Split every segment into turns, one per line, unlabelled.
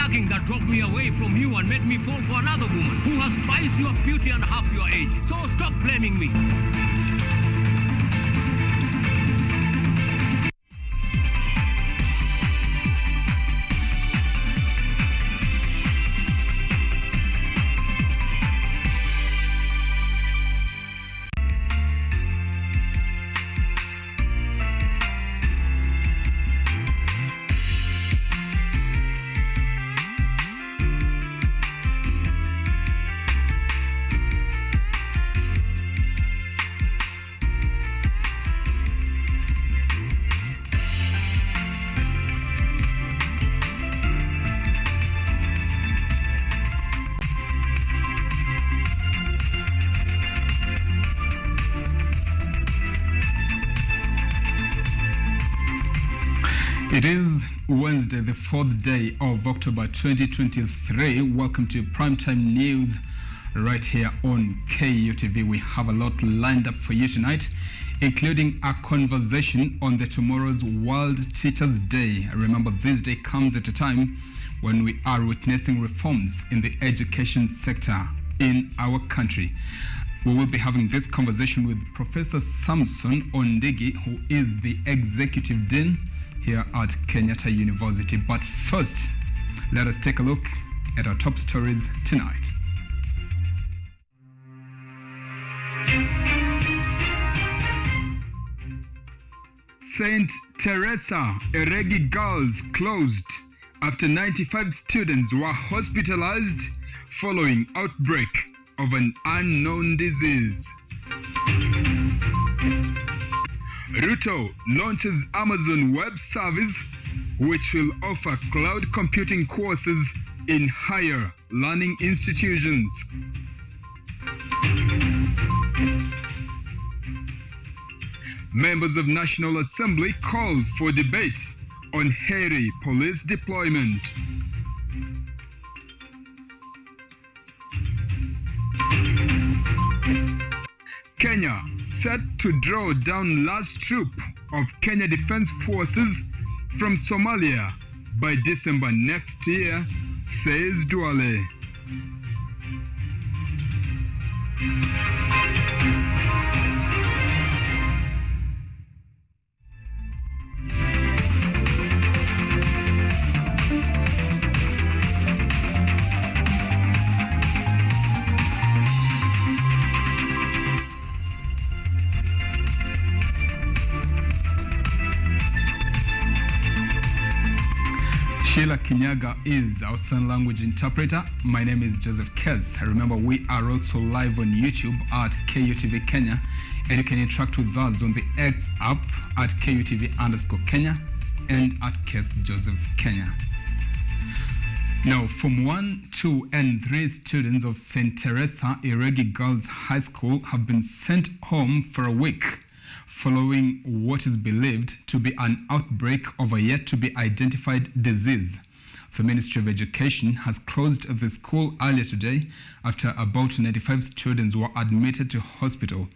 nagging that drove me away from you and made me fall for another woman who has twice your beauty and half your age. So stop blaming me.
It is Wednesday, the 4th day of October 2023. Welcome to Primetime News right here on KUTV. We have a lot lined up for you tonight, including a conversation on the tomorrow's World Teachers' Day. Remember, this day comes at a time when we are witnessing reforms in the education sector in our country. We will be having this conversation with Professor Samson Ondigi, who is the Executive Dean here at Kenyatta University. But first, let us take a look at our top stories tonight. St. Teresa Eregi Girls closed after 95 students were hospitalized following outbreak of an unknown disease. Ruto launches Amazon Web Service, which will offer cloud computing courses in higher learning institutions. Members of National Assembly call for debate on hairy police deployment. Kenya set to draw down last troop of Kenya Defense Forces from Somalia by December next year, says Duale. Sheila Kinyaga is our sign language interpreter. My name is Joseph Kez. Remember, we are also live on YouTube at KUTV Kenya, and you can interact with us on the X app at KUTV_Kenya and at Kez Joseph Kenya. Now, Form 1, 2, and 3 students of St. Teresa Eregi Girls High School have been sent home for a week following what is believed to be an outbreak of a yet-to-be-identified disease. The Ministry of Education has closed the school earlier today after about 95 students were admitted to hospital.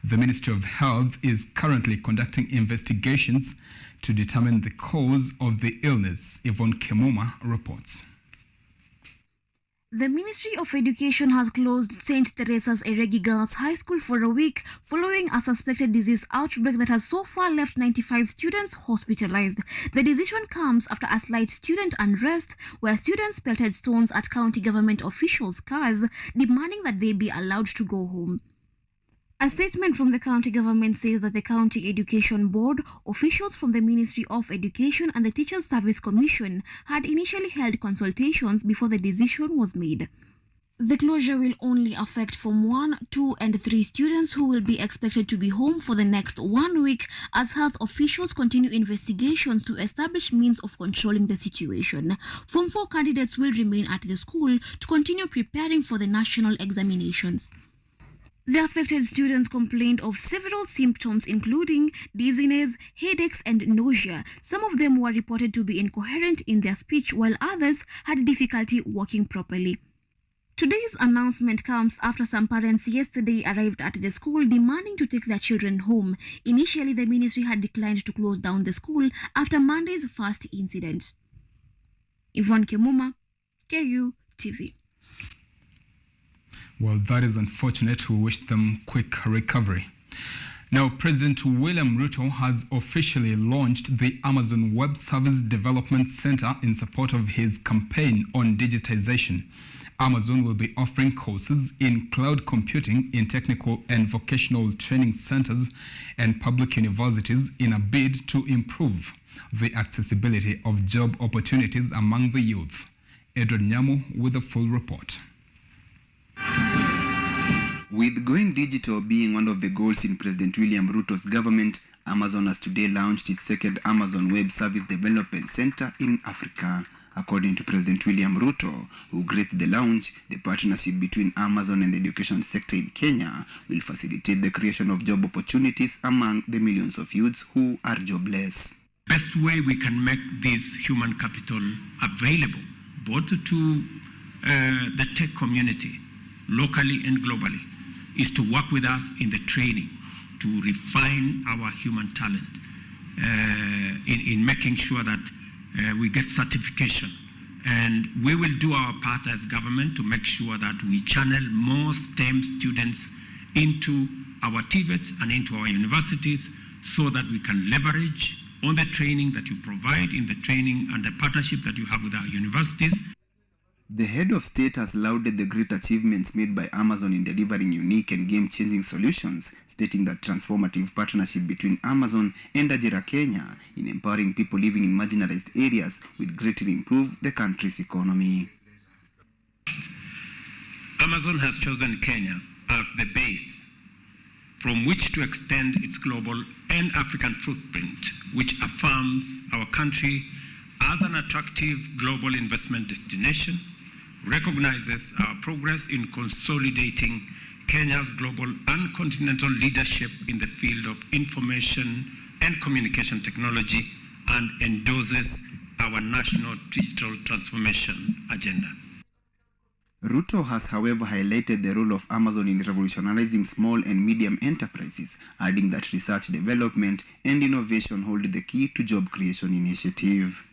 The Ministry of Health is currently conducting investigations to determine the cause of the illness. Yvonne Kemuma reports.
The Ministry of Education has closed St. Teresa's Eregi Girls High School for a week following a suspected disease outbreak that has so far left 95 students hospitalized. The decision comes after a slight student unrest where students pelted stones at county government officials' cars, demanding that they be allowed to go home. A statement from the county government says that the County Education Board, officials from the Ministry of Education and the Teachers Service Commission had initially held consultations before the decision was made. The closure will only affect Form 1, 2, and 3 students who will be expected to be home for the next 1 week as health officials continue investigations to establish means of controlling the situation. Form 4 candidates will remain at the school to continue preparing for the national examinations. The affected students complained of several symptoms including dizziness, headaches, and nausea. Some of them were reported to be incoherent in their speech, while others had difficulty walking properly. Today's announcement comes after some parents yesterday arrived at the school demanding to take their children home. Initially, the ministry had declined to close down the school after Monday's first incident. Yvonne Kemuma, KUTV.
Well, that is unfortunate. We wish them quick recovery. Now, President William Ruto has officially launched the Amazon Web Service Development Center in support of his campaign on digitization. Amazon will be offering courses in cloud computing in technical and vocational training centers and public universities in a bid to improve the accessibility of job opportunities among the youth. Edward Nyamu with a full report.
With going digital being one of the goals in President William Ruto's government, Amazon has today launched its second Amazon Web Service Development Center in Africa. According to President William Ruto, who graced the launch, the partnership between Amazon and the education sector in Kenya will facilitate the creation of job opportunities among the millions of youths who are jobless.
Best way we can make this human capital available, both to the tech community, locally and globally, is to work with us in the training to refine our human talent in making sure that we get certification. And we will do our part as government to make sure that we channel more STEM students into our TVETs and into our universities so that we can leverage on the training that you provide in the training and the partnership that you have with our universities.
The head of state has lauded the great achievements made by Amazon in delivering unique and game-changing solutions, stating that transformative partnership between Amazon and Ajira Kenya in empowering people living in marginalized areas will greatly improve the country's economy.
Amazon has chosen Kenya as the base from which to extend its global and African footprint, which affirms our country as an attractive global investment destination, recognizes our progress in consolidating Kenya's global and continental leadership in the field of information and communication technology, and endorses our national digital transformation agenda.
Ruto has, however, highlighted the role of Amazon in revolutionizing small and medium enterprises, adding that research, development, and innovation hold the key to job creation initiative.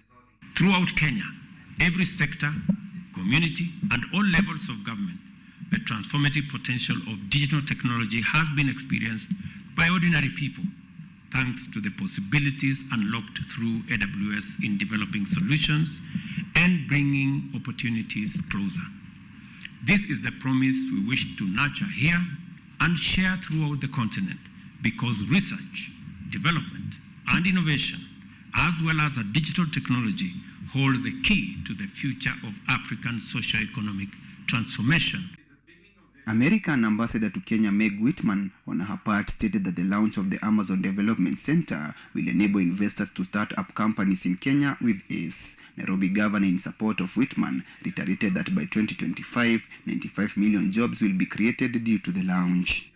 Throughout Kenya, every sector, community, and all levels of government, the transformative potential of digital technology has been experienced by ordinary people, thanks to the possibilities unlocked through AWS in developing solutions and bringing opportunities closer. This is the promise we wish to nurture here and share throughout the continent, because research, development, and innovation, as well as a digital technology, hold the key to the future of African socio-economic transformation.
American Ambassador to Kenya Meg Whitman, on her part, stated that the launch of the Amazon Development Center will enable investors to start up companies in Kenya with ease. Nairobi Governor, in support of Whitman, reiterated that by 2025, 95 million jobs will be created due to the launch.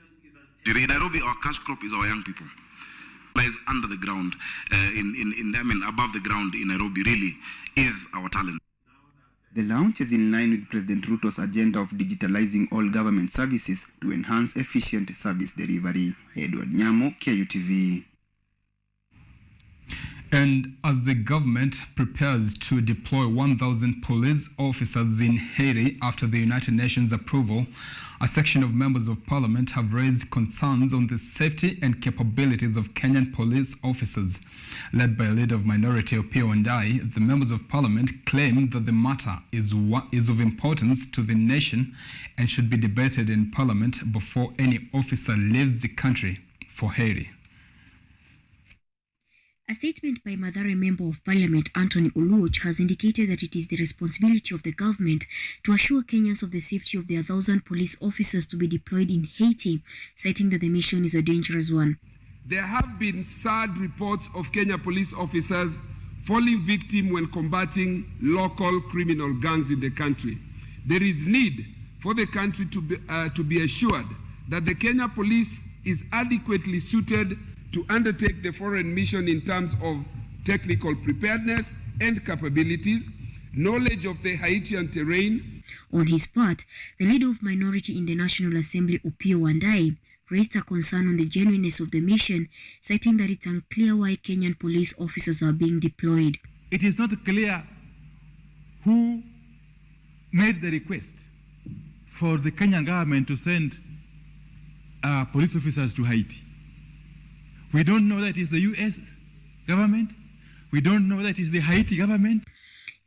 In Nairobi, our cash crop is our young people. Lies under the ground, above the ground in Nairobi really is our talent.
The launch is in line with President Ruto's agenda of digitalizing all government services to enhance efficient service delivery. Edward Nyamo, KUTV.
And as the government prepares to deploy 1,000 police officers in Haiti after the United Nations approval, a section of members of parliament have raised concerns on the safety and capabilities of Kenyan police officers. Led by a leader of minority Opiyo Wandayi, the members of parliament claim that the matter is of importance to the nation and should be debated in parliament before any officer leaves the country for Haiti.
A statement by Mathare Member of Parliament Anthony Oluoch has indicated that it is the responsibility of the government to assure Kenyans of the safety of their 1,000 police officers to be deployed in Haiti, citing that the mission is a dangerous one.
There have been sad reports of Kenya police officers falling victim when combating local criminal gangs in the country. There is need for the country to be assured that the Kenya police is adequately suited to undertake the foreign mission in terms of technical preparedness and capabilities, knowledge of the Haitian terrain.
On his part, the leader of minority in the National Assembly, Opiyo Wandayi, raised a concern on the genuineness of the mission, citing that it's unclear why Kenyan police officers are being deployed.
It is not clear who made the request for the Kenyan government to send police officers to Haiti. We don't know that is the US government. We don't know that is the Haiti government.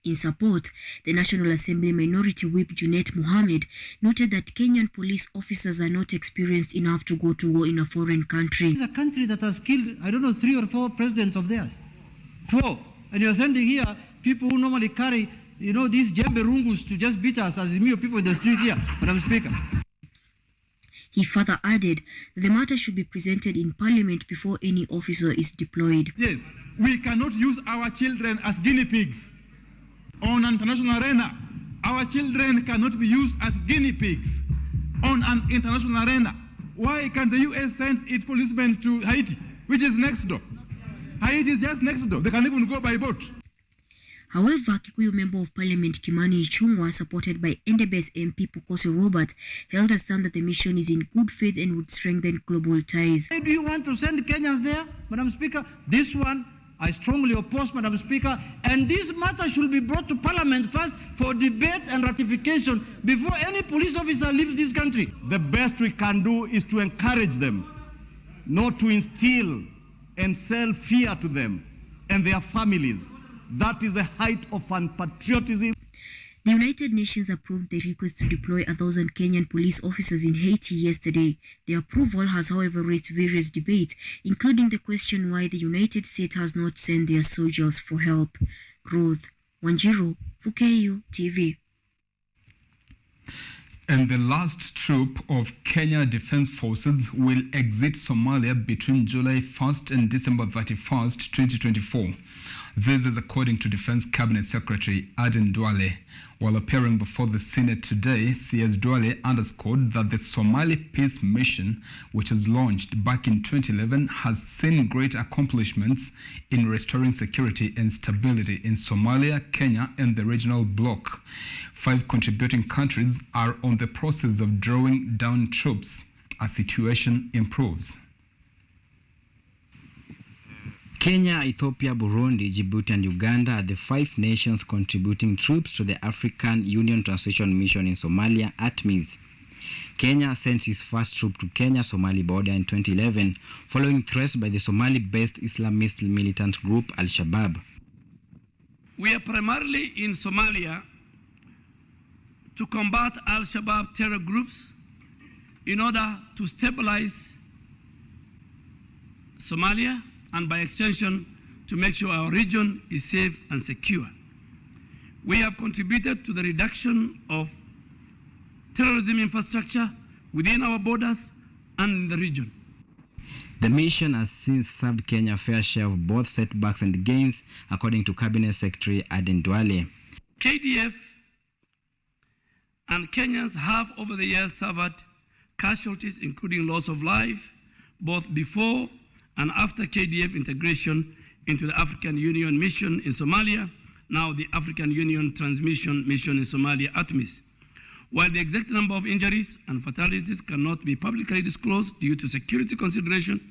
In support, the National Assembly Minority Whip Junet Mohammed noted that Kenyan police officers are not experienced enough to go to war in a foreign country.
It's a country that has killed, 3 or 4 presidents of theirs. 4. And you're sending here people who normally carry, these jembe rungus to just beat us as mere people in the street here, Madam Speaker.
He further added that the matter should be presented in Parliament before any officer is deployed.
Yes, we cannot use our children as guinea pigs on an international arena. Our children cannot be used as guinea pigs on an international arena. Why can't the US send its policemen to Haiti, which is next door? Haiti is just next door. They can even go by boat.
However, Kikuyu Member of Parliament Kimani Ichung'wah, supported by Endebess MP Pukosi Robert, held a stand that the mission is in good faith and would strengthen global ties.
Why do you want to send Kenyans there, Madam Speaker? This one, I strongly oppose, Madam Speaker, and this matter should be brought to Parliament first for debate and ratification before any police officer leaves this country.
The best we can do is to encourage them, not to instill and sell fear to them and their families. That is the height of unpatriotism.
The United Nations approved the request to deploy 1,000 Kenyan police officers in Haiti yesterday. The approval has, however, raised various debates, including the question why the United States has not sent their soldiers for help. Ruth Wanjiru, for KU TV.
And the last troop of Kenya Defence Forces will exit Somalia between July 1st and December 31st, 2024. This is according to Defense Cabinet Secretary Aden Duale. While appearing before the Senate today, CS Duale underscored that the Somali peace mission, which was launched back in 2011, has seen great accomplishments in restoring security and stability in Somalia, Kenya, and the regional bloc. 5 contributing countries are on the process of drawing down troops as situation improves.
Kenya, Ethiopia, Burundi, Djibouti and Uganda are the 5 nations contributing troops to the African Union Transition Mission in Somalia, ATMIS. Kenya sent its first troop to Kenya-Somali border in 2011 following threats by the Somali-based Islamist militant group Al-Shabaab.
We are primarily in Somalia to combat Al-Shabaab terror groups in order to stabilize Somalia and by extension to make sure our region is safe and secure. We have contributed to the reduction of terrorism infrastructure within our borders and in the region.
The mission has since served Kenya a fair share of both setbacks and gains, according to Cabinet Secretary Aden Duale.
KDF and Kenyans have over the years suffered casualties, including loss of life, both before and after KDF integration into the African Union mission in Somalia, now the African Union Transmission Mission in Somalia, ATMIS. While the exact number of injuries and fatalities cannot be publicly disclosed due to security consideration,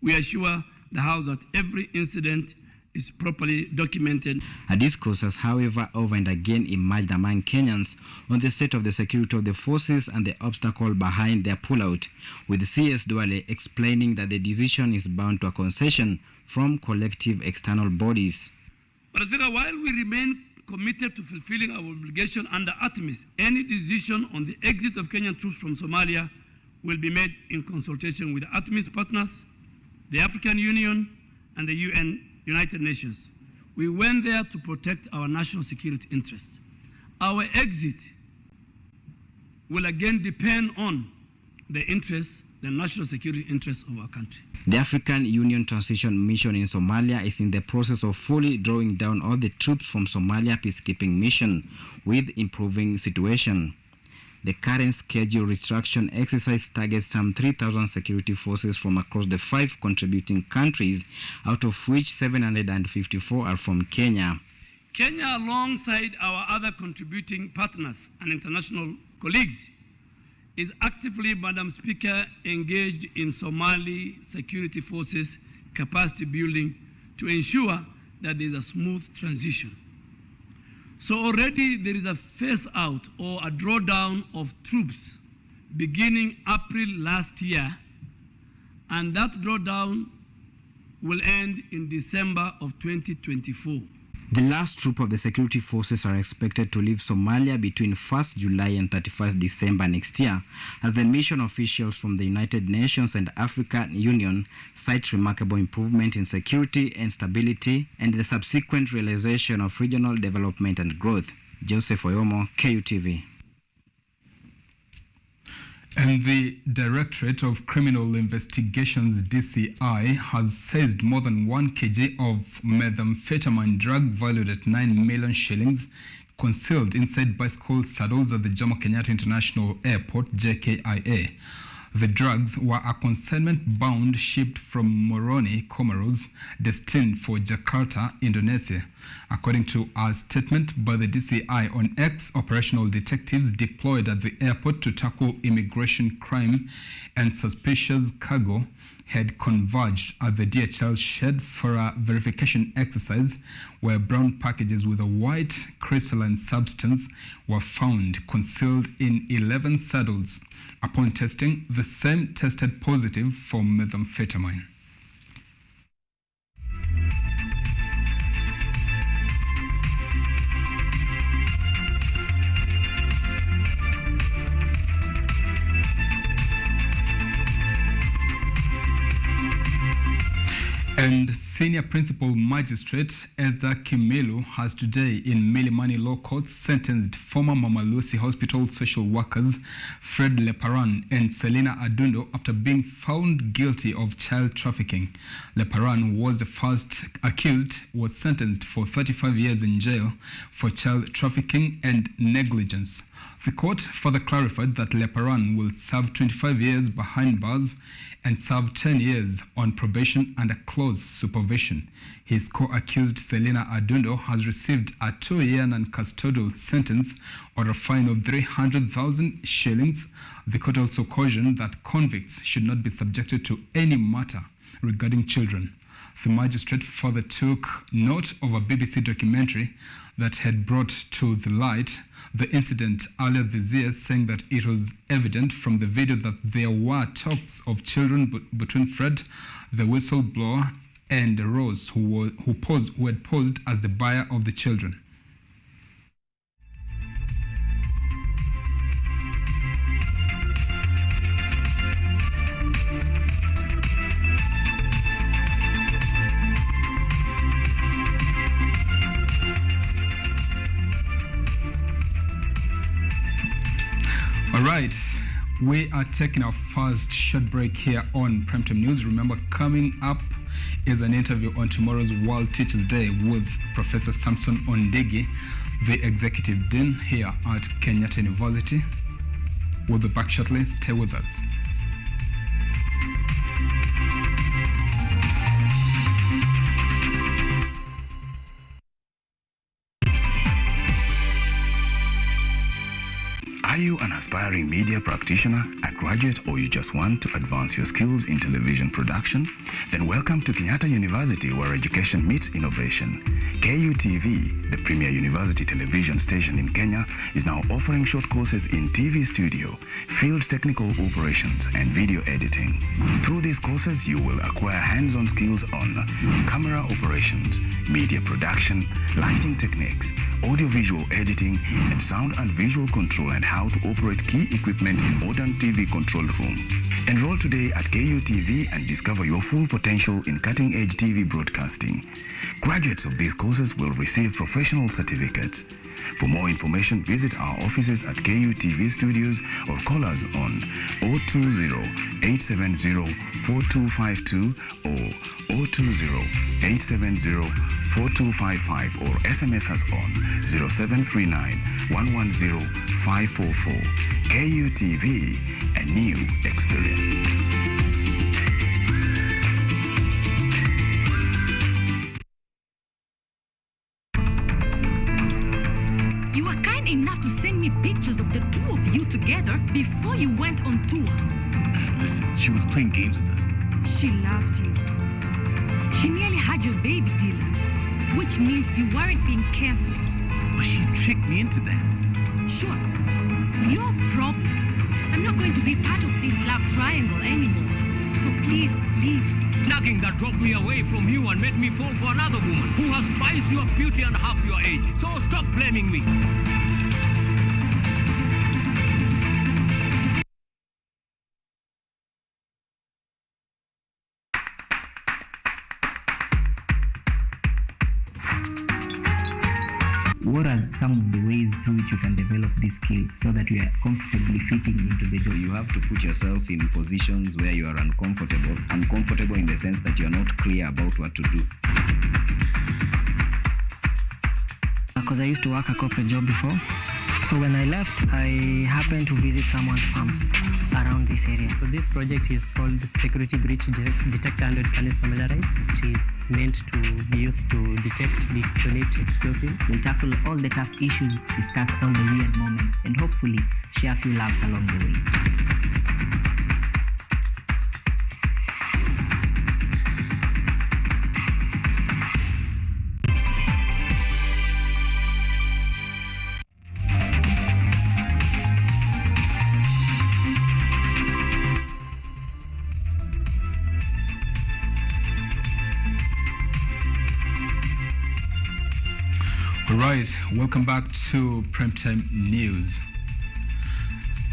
we assure the House that every incident is properly documented.
A discourse has, however, over and again emerged among Kenyans on the state of the security of the forces and the obstacle behind their pullout, with CS Duale explaining that the decision is bound to a concession from collective external bodies.
But while we remain committed to fulfilling our obligation under ATMIS, any decision on the exit of Kenyan troops from Somalia will be made in consultation with the ATMIS partners, the African Union, and the United Nations. We went there to protect our national security interests. Our exit will again depend on the interests, the national security interests of our country.
The African Union Transition Mission in Somalia is in the process of fully drawing down all the troops from Somalia peacekeeping mission with improving situation. The current scheduled restructuring exercise targets some 3,000 security forces from across the 5 contributing countries, out of which 754 are from Kenya.
Kenya, alongside our other contributing partners and international colleagues, is actively, Madam Speaker, engaged in Somali security forces capacity building to ensure that there is a smooth transition. So already there is a phase out or a drawdown of troops beginning April last year, and that drawdown will end in December of 2024.
The last troop of the security forces are expected to leave Somalia between 1st July and 31st December next year, as the mission officials from the United Nations and African Union cite remarkable improvement in security and stability and the subsequent realization of regional development and growth. Joseph Oyomo, KUTV.
And the Directorate of Criminal Investigations, DCI, has seized more than 1 kg of methamphetamine drug valued at 9 million shillings concealed inside bicycle saddles at the Jomo Kenyatta International Airport, JKIA. The drugs were a consignment-bound shipped from Moroni, Comoros, destined for Jakarta, Indonesia. According to a statement by the DCI on X, operational detectives deployed at the airport to tackle immigration crime and suspicious cargo had converged at the DHL shed for a verification exercise where brown packages with a white crystalline substance were found concealed in 11 saddles. Upon testing, the same tested positive for methamphetamine. And Senior Principal Magistrate Esther Kimelu has today in Milimani Law Court sentenced former Mama Lucy Hospital social workers Fred Leparan and Selina Adundo after being found guilty of child trafficking. Leparan was the first accused, was sentenced for 35 years in jail for child trafficking and negligence. The court further clarified that Leparan will serve 25 years behind bars and serve 10 years on probation under close supervision. His co-accused Selina Adundo has received a 2-year non-custodial sentence or a fine of 300,000 shillings. The court also cautioned that convicts should not be subjected to any matter regarding children. The magistrate further took note of a BBC documentary that had brought to the light the incident earlier this year, saying that it was evident from the video that there were talks of children between Fred, the whistleblower, and Rose, who had posed as the buyer of the children. All right, we are taking our first short break here on Primetime News. Remember, coming up is an interview on tomorrow's World Teachers Day with Professor Samson Ondegi, the Executive Dean here at Kenyatta University. We'll be back shortly. Stay with us.
Are you an aspiring media practitioner, a graduate, or you just want to advance your skills in television production? Then welcome to Kenyatta University, where education meets innovation. KUTV, the premier university television station in Kenya, is now offering short courses in TV studio, field technical operations, and video editing. Through these courses, you will acquire hands-on skills on camera operations, media production, lighting techniques, audio-visual editing, and sound and visual control, and how to operate key equipment in modern TV control room. Enroll today at KUTV and discover your full potential in cutting-edge TV broadcasting. Graduates of these courses will receive professional certificates. For more information, visit our offices at KUTV Studios or call us on 020-870-4252 or 020-870-4255 or SMS us on 0739-110-544. KUTV, a new experience.
Enough to send me pictures of the two of you together before you went on tour.
Listen, she was playing games with us.
She loves you. She nearly had your baby, Dylan, which means you weren't being careful.
But she tricked me into that.
Sure. Your problem. I'm not going to be part of this love triangle anymore. So please, leave.
Nagging that drove me away from you and made me fall for another woman who has twice your beauty and half your age. So stop blaming me.
What are some of the ways through which you can develop these skills so that you are comfortably fitting into the job?
You have to put yourself in positions where you are uncomfortable. Uncomfortable in the sense that you are not clear about what to do.
Because I used to work a corporate job before. So when I left, I happened to visit someone's farm around this area.
So this project is called Security Breach Detector and Readiness Familiarize. It is meant to be used to detect, detonate explosive.
We'll tackle all the tough issues, discuss all the weird moments, and hopefully share a few laughs along the way.
Right, welcome back to Primetime News.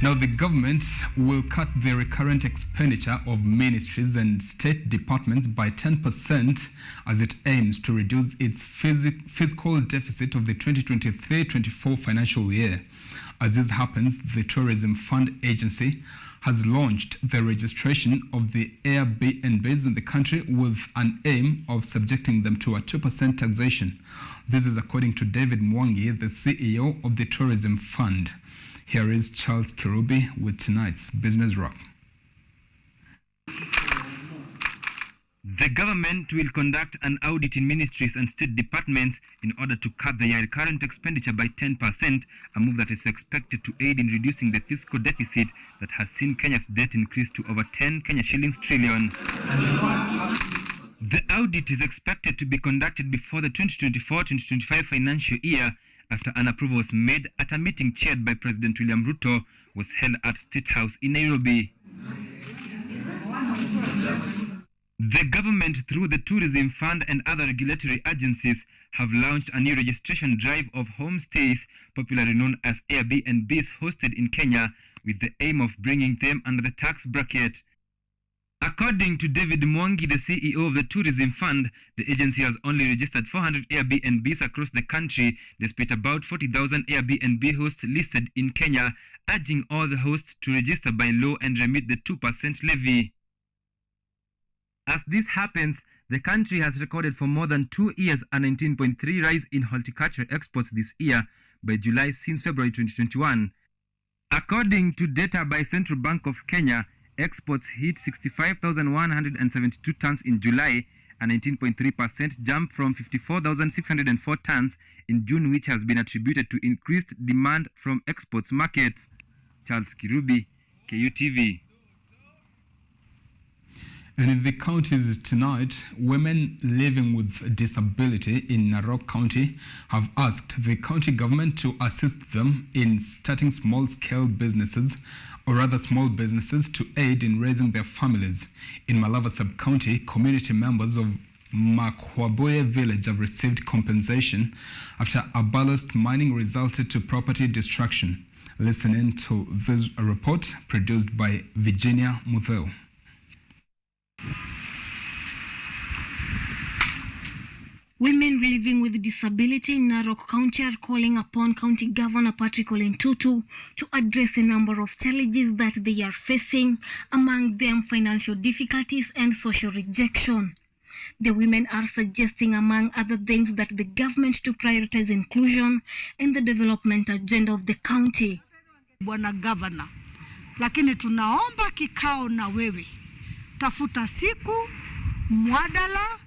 Now, the government will cut the recurrent expenditure of ministries and state departments by 10% as it aims to reduce its fiscal deficit of the 2023-24 financial year. As this happens, the Tourism Fund Agency has launched the registration of the Airbnbs in the country with an aim of subjecting them to a 2% taxation. This is according to David Mwangi, the CEO of the Tourism Fund. Here is Charles Kirubi with tonight's Business Wrap.
The government will conduct an audit in ministries and state departments in order to cut their current expenditure by 10%, a move that is expected to aid in reducing the fiscal deficit that has seen Kenya's debt increase to over 10 Kenya shillings trillion. The audit is expected to be conducted before the 2024-2025 financial year after an approval was made at a meeting chaired by President William Ruto was held at State House in Nairobi. The government, through the Tourism Fund and other regulatory agencies, have launched a new registration drive of homestays, popularly known as Airbnbs, hosted in Kenya, with the aim of bringing them under the tax bracket. According to David Mwangi, the CEO of the Tourism Fund, the agency has only registered 400 Airbnbs across the country, despite about 40,000 Airbnb hosts listed in Kenya, urging all the hosts to register by law and remit the 2% levy. As this happens, the country has recorded for more than 2 years a 19.3% rise in horticultural exports this year by July since February 2021. According to data by Central Bank of Kenya, exports hit 65,172 tons in July, a 19.3% jump from 54,604 tons in June, which has been attributed to increased demand from exports markets. Charles Kirubi, KUTV.
And in the counties tonight, women living with disability in Narok County have asked the county government to assist them in starting small-scale businesses, or rather small businesses, to aid in raising their families. In Malava Sub-County, community members of Makhwaboye village have received compensation after a ballast mining resulted to property destruction. Listen in to this report produced by Virginia Mutheo.
Women living with disability in Narok County are calling upon County Governor Patrick Ole Ntutu to address a number of challenges that they are facing, among them financial difficulties and social rejection. The women are suggesting, among other things, that the government to prioritize inclusion in the development agenda of the county.
Bwana Governor, lakini tunaomba kikao na wewe. Tafuta siku, mwadala,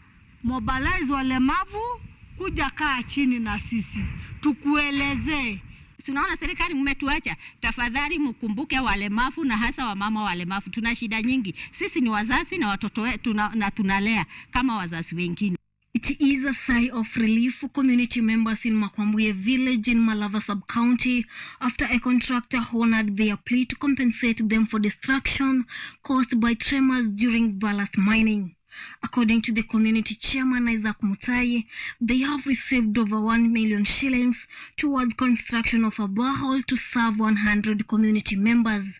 mobilize walemavu, kuja kaa chini na sisi. Tukueleze.
Tunaona serikali mmetuacha, tafadhali mkumbuke walemavu na hasa wamama walemavu. Tuna shida nyingi. Sisi ni wazazi na watoto wetu na tunalea kama wazazi wengine.
It is a sigh of relief for community members in Makwambuye village in Malava sub-county after a contractor honored their plea to compensate them for destruction caused by tremors during ballast mining. According to the community chairman Isaac Mutai, they have received over 1 million shillings towards construction of a borehole to serve 100 community members.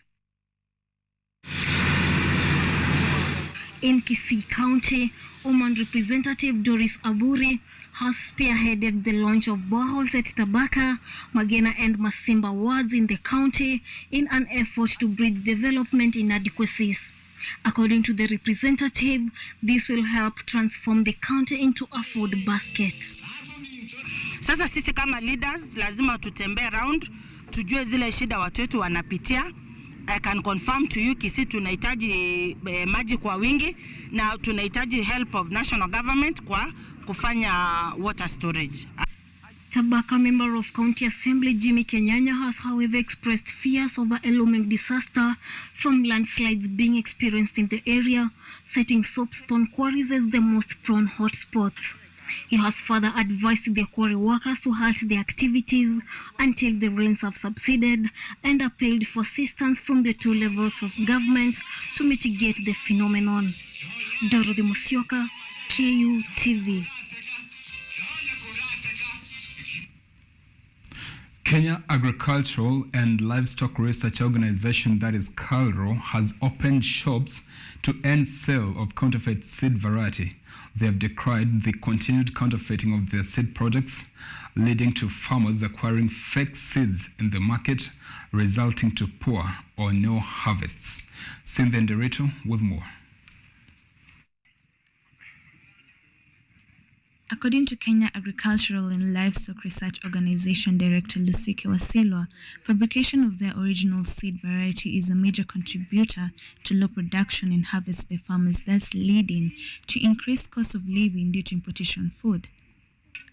In Kisii County, Oman Representative Doris Aburi has spearheaded the launch of boreholes at Tabaka, Magena and Masimba wards in the county in an effort to bridge development inadequacies. According to the representative, this will help transform the county into a food basket.
Sasa sisi kama leaders lazima tutembee around, tujue zile shida watu wetu wanapitia. I can confirm to you Kisii tunahitaji maji kwa wingi na tunahitaji help of national government kwa kufanya water storage.
Tabaka member of County Assembly Jimmy Kenyanya has however expressed fears over a looming disaster from landslides being experienced in the area, citing soapstone quarries as the most prone hotspots. He has further advised the quarry workers to halt their activities until the rains have subsided and appealed for assistance from the two levels of government to mitigate the phenomenon. Dorothy Musyoka, KUTV.
Kenya Agricultural and Livestock Research Organization, that is KALRO, has opened shops to end sale of counterfeit seed variety. They have decried the continued counterfeiting of their seed products, leading to farmers acquiring fake seeds in the market, resulting to poor or no harvests. Cynthia Nderito with more.
According to Kenya Agricultural and Livestock Research Organization Director Lusike Wasilwa, fabrication of their original seed variety is a major contributor to low production and harvest by farmers, thus leading to increased cost of living due to importation food.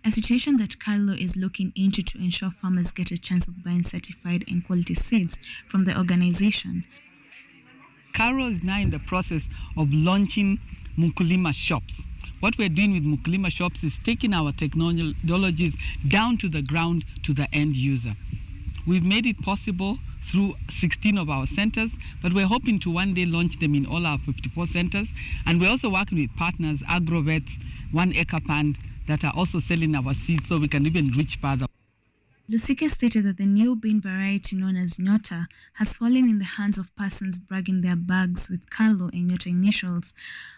A situation that KALRO is looking into to ensure farmers get a chance of buying certified and quality seeds from the organization.
KALRO is now in the process of launching Mkulima shops. What we're doing with Mkulima shops is taking our technologies down to the ground to the end user. We've made it possible through 16 of our centers, but we're hoping to one day launch them in all our 54 centers. And we're also working with partners, agrovets, 1 Acre Pond, that are also selling our seeds so we can even reach further.
Lusike stated that the new bean variety known as Nyota has fallen in the hands of persons bragging their bags with KALRO and Nyota initials,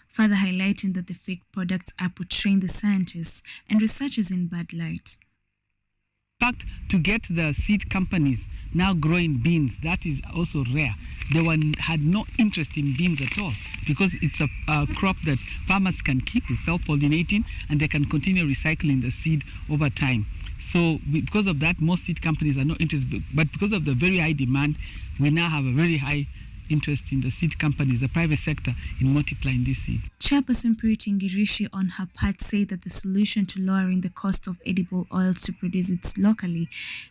further highlighting that the fake products are portraying the scientists and researchers in bad light.
In fact, to get the seed companies now growing beans, that is also rare. They had no interest in beans at all because it's a crop that farmers can keep, it's self-pollinating, and they can continue recycling the seed over time. So because of that, most seed companies are not interested. But because of the very high demand, we now have a very high interest in the seed companies, the private sector, in multiplying this seed.
Chairperson Purity Ngirishi on her part said that the solution to lowering the cost of edible oils to produce it locally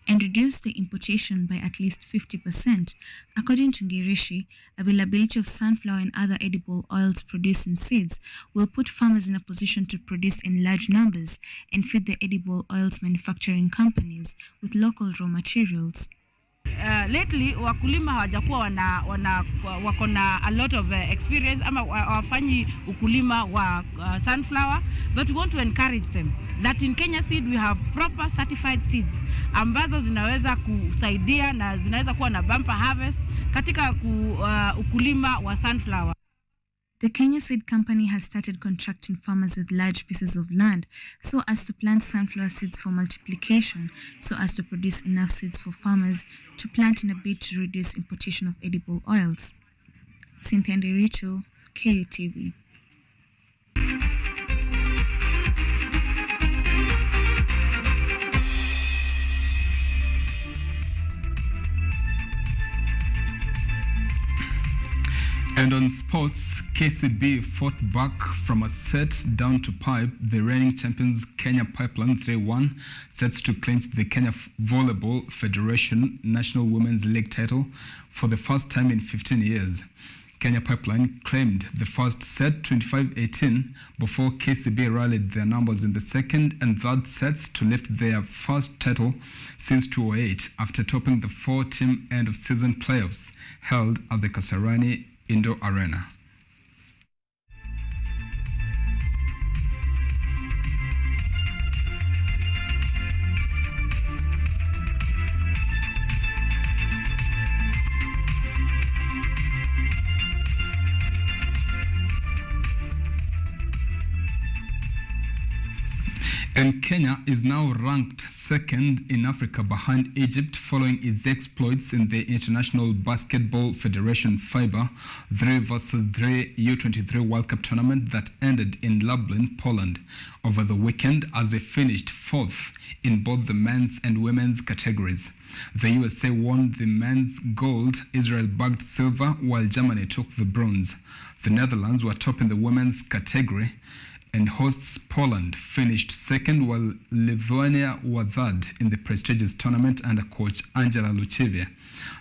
and reduce the importation by at least 50%. According to Ngirishi, availability of sunflower and other edible oils produced in seeds will put farmers in a position to produce in large numbers and feed the edible oils manufacturing companies with local raw materials.
Lately wakulima hawajakuwa wako na a lot of experience ama wafanyi ukulima wa sunflower, but we want to encourage them that in Kenya Seed we have proper certified seeds ambazo zinaweza kusaidia na zinaweza kuwa na bumper harvest katika ukulima wa sunflower.
The Kenya Seed Company has started contracting farmers with large pieces of land so as to plant sunflower seeds for multiplication, so as to produce enough seeds for farmers to plant in a bid to reduce importation of edible oils. Cynthia Nderito, KUTV.
And on sports, KCB fought back from a set down to pipe the reigning champions Kenya Pipeline 3-1, sets to clinch the Kenya Volleyball Federation National Women's League title for the first time in 15 years. Kenya Pipeline claimed the first set 25-18 before KCB rallied their numbers in the second and third sets to lift their first title since 2008 after topping the 4-team end-of-season playoffs held at the Kasarani Indoor Arena. And Kenya is now ranked second in Africa behind Egypt following its exploits in the International Basketball Federation FIBA 3 vs 3 U23 World Cup tournament that ended in Lublin, Poland over the weekend as they finished fourth in both the men's and women's categories. The USA won the men's gold, Israel bagged silver, while Germany took the bronze. The Netherlands were top in the women's category, and hosts Poland finished second, while Lithuania were third in the prestigious tournament under coach Angela Luchivia.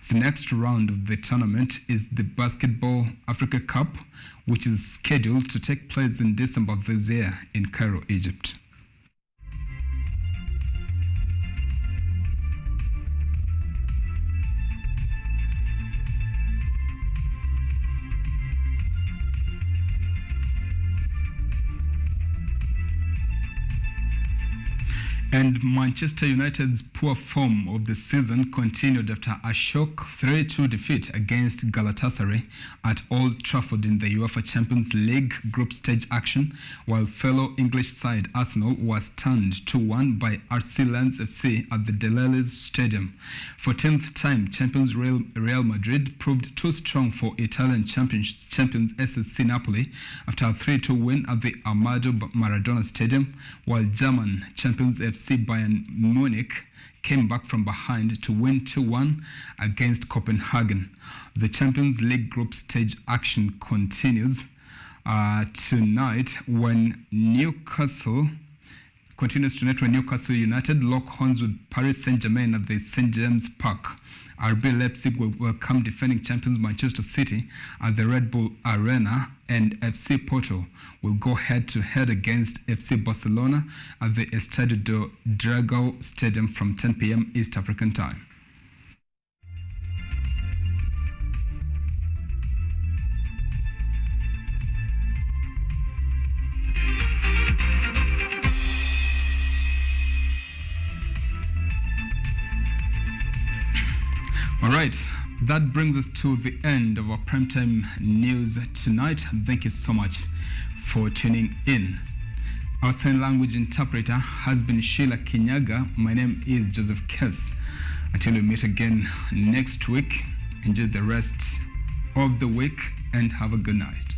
The next round of the tournament is the Basketball Africa Cup, which is scheduled to take place in December of this year in Cairo, Egypt. And Manchester United's poor form of the season continued after a shock 3-2 defeat against Galatasaray at Old Trafford in the UEFA Champions League group stage action, while fellow English side Arsenal was stunned 2-1 by RC Lens FC at the Deleuze Stadium. For 10th time, champions Real Madrid proved too strong for Italian champions SSC Napoli after a 3-2 win at the Armando Maradona Stadium, while German champions FC Bayern Munich came back from behind to win 2-1 against Copenhagen. The Champions League group stage action continues tonight when Newcastle United lock horns with Paris Saint-Germain at the St. James Park. RB Leipzig will welcome defending champions Manchester City at the Red Bull Arena, and FC Porto will go head-to-head against FC Barcelona at the Estadio do Dragão Stadium from 10 p.m. East African time. All right, that brings us to the end of our primetime news tonight. Thank you so much for tuning in. Our sign language interpreter has been Sheila Kinyaga. My name is Joseph Kess. Until we meet again next week, enjoy the rest of the week and have a good night.